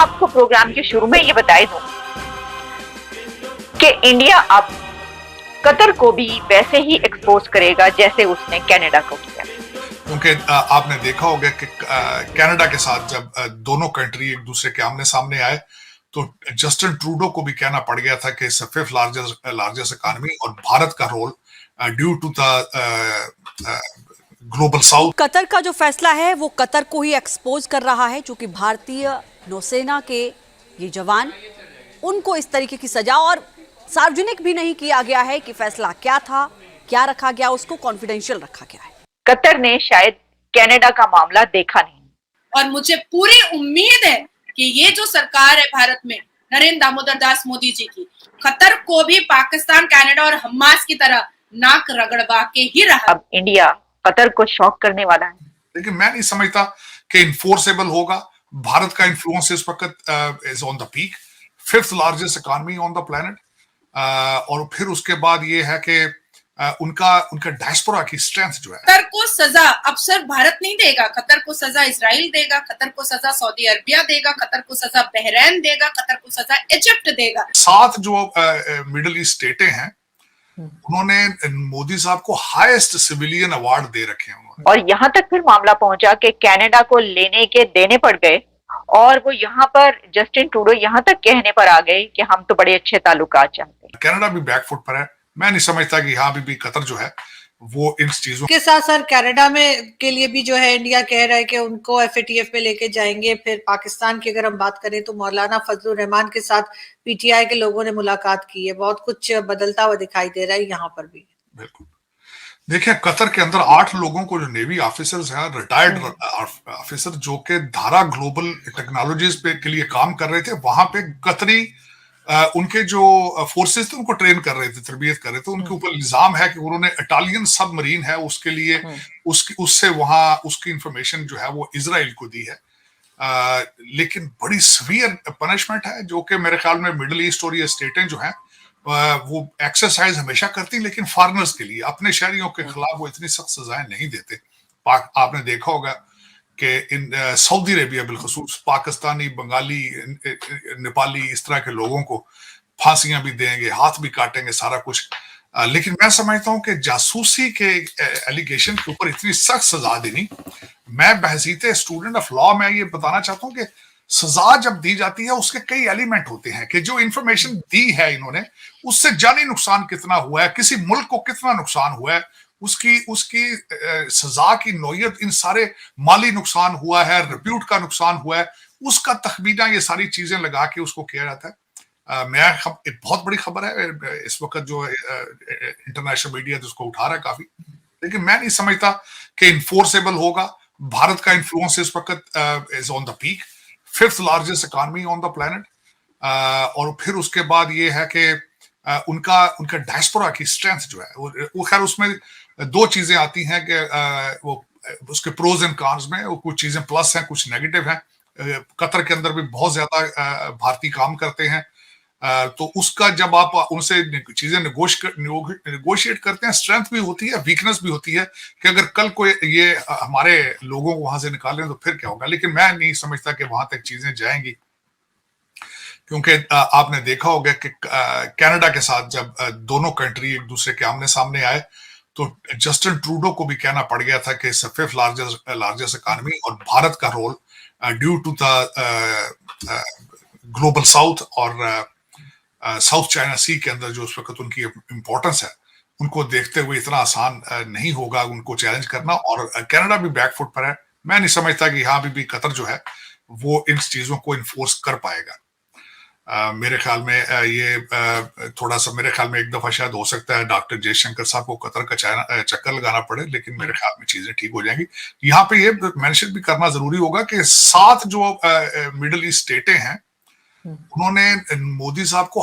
आपको प्रोग्राम के शुरू में ये बताई दूं कि इंडिया अब कतर को भी वैसे ही एक्सपोज करेगा जैसे उसने कनाडा को किया। क्योंकि आपने देखा होगा कि कनाडा के साथ जब दोनों कंट्री एक दूसरे के आमने सामने आए तो जस्टिन ट्रूडो को भी कहना पड़ गया था कि फिफ्थ लार्जेस्ट इकोनॉमी और भारत का role due to the global south. Qatar का जो फैसला है वो कतर को ही एक्सपोज कर रहा है, क्योंकि भारतीय नौसेना के ये जवान, उनको इस तरीके की सजा, और सार्वजनिक भी नहीं किया गया है कि फैसला क्या था, क्या रखा गया, उसको कॉन्फिडेंशियल रखा गया है। कतर ने शायद कनाडा का मामला देखा नहीं, और मुझे पूरी उम्मीद है कि ये जो सरकार है भारत में नरेंद्र दामोदर दास मोदी जी की, कतर को भी पाकिस्तान, कनाडा और हमास की तरह नाक रगड़वा के ही रहा। अब इंडिया कतर को शॉक करने वाला है। लेकिन मैं नहीं समझता कि इन्फोर्सेबल होगा। भारत का इन्फ्लुएंस इस वक्त is on the peak, fifth largest economy on the planet, और फिर उसके बाद ये है कि उनका डायस्पोरा की स्ट्रेंथ जो है। कतर को सजा अब सिर्फ भारत नहीं देगा, कतर को सजा इजराइल देगा, कतर को सजा सऊदी अरबिया देगा, कतर को सजा बहरीन देगा, कतर को सजा इजिप्ट देगा। 7 जो मिडिल ईस्ट स्टेटें हैं उन्होंने मोदी साहब को हाईएस्ट सिविलियन अवार्ड दे रखे हैं उन्होंने। और यहाँ तक फिर मामला पहुंचा कि कनाडा को लेने के देने पड़ गए, और वो यहाँ पर जस्टिन ट्रूडो यहाँ तक कहने पर आ गए कि हम तो बड़े अच्छे ताल्लुकात चाहते हैं। कनाडा भी बैकफुट पर है। मैं नहीं समझता कि यहाँ भी कतर जो है वो इन चीजों के साथ सर कनाडा में के लिए भी जो है इंडिया कह रहा है कि उनको एफएटीएफ पे लेके जाएंगे। फिर पाकिस्तान की अगर हम बात करें तो मौलाना फजलुर रहमान के साथ पीटीआई के लोगों ने मुलाकात की है। बहुत कुछ बदलता हुआ दिखाई दे रहा है यहाँ पर भी। बिल्कुल। देखिए, कतर के अंदर 8 लोगों को जो नेवी ऑफिसर्स हैं, रिटायर्ड ऑफिसर, जो कि धारा ग्लोबल टेक्नोलॉजीज पे के लिए काम कर रहे थे, वहां पे कतरी उनके जो फोर्सेस थे उनको ट्रेन कर रहे थे, तरबियत कर रहे थे। उनके ऊपर इल्जाम है कि उन्होंने इटालियन सबमरीन है उसके लिए उससे वहां उसकी इंफॉर्मेशन जो है वो इजराइल को दी है। लेकिन बड़ी सवियर पनिशमेंट है, जो कि मेरे ख्याल में मिडिल ईस्ट और ये स्टेटें जो हैं वो एक्सरसाइज हमेशा करती, लेकिन फॉरेनर्स के लिए, अपने शहरियों के खिलाफ वो इतनी सख्त सजाएं नहीं देते। आपने देखा होगा कि इन सऊदी अरेबिया बिलखसूस पाकिस्तानी, बंगाली, नेपाली, इस तरह के लोगों को फांसियां भी देंगे, हाथ भी काटेंगे, सारा कुछ। लेकिन मैं समझता हूं कि जासूसी के एलिगेशन के ऊपर इतनी सख्त सजा देनी, मैं बहसीते स्टूडेंट ऑफ लॉ में ये बताना चाहता हूं कि सजा जब दी जाती है उसके कई एलिमेंट होते हैं कि जो इंफॉर्मेशन दी है इन्होंने उससे जानी नुकसान कितना हुआ है, किसी मुल्क को कितना नुकसान हुआ है, उसकी सजा की नौयत, इन सारे माली नुकसान हुआ है, रिप्यूट का नुकसान हुआ है, उसका तखमीना, ये सारी चीजें लगा के उसको किया जाता है। एक बहुत बड़ी खबर है इस वक्त जो इंटरनेशनल मीडिया उसको उठा रहा है काफी, लेकिन मैं नहीं समझता कि इन्फोर्सेबल होगा। भारत का इन्फ्लुएंस इस वक्त is on the peak, fifth largest economy on the planet, और फिर उसके बाद ये है कि उनका डायस्पोरा की स्ट्रेंथ जो है वो खैर उसमें 2 चीजें आती हैं कि वो उसके प्रोज एंड कॉन्स में वो कुछ चीजें प्लस हैं, कुछ नेगेटिव हैं। कतर के अंदर भी बहुत ज्यादा भारतीय काम करते हैं, तो उसका जब आप उनसे चीजें नेगोशिएट करते हैं, स्ट्रेंथ भी होती है, वीकनेस भी होती है कि अगर कल कोई ये हमारे लोगों को वहां से निकालें तो फिर क्या होगा। लेकिन मैं नहीं समझता कि वहां तक चीजें जाएंगी, क्योंकि आपने देखा होगा कि कनाडा के साथ जब दोनों कंट्री एक दूसरे के आमने सामने आए तो जस्टिन ट्रूडो को भी कहना पड़ गया था कि फिफ्थ लार्जेस्ट इकोनॉमी और भारत का role due to the global south और साउथ चाइना सी के अंदर जो उस वक्त उनकी इंपॉर्टेंस है, उनको देखते हुए इतना आसान नहीं होगा उनको चैलेंज करना। और कनाडा भी बैकफुट पर है। मैं नहीं समझता कि यहाँ भी कतर जो है वो इन चीजों को इन्फोर्स कर पाएगा। मेरे ख्याल में ये थोड़ा सा, मेरे ख्याल में एक दफा शायद हो सकता है डॉक्टर जयशंकर साहब को कतर का चक्कर लगाना पड़े, लेकिन मेरे ख्याल में चीजें ठीक हो जाएंगी। यहाँ पे ये मेंशन भी करना जरूरी होगा कि 7 जो मिडिल ईस्ट स्टेटें हैं उन्होंने मोदी साहब को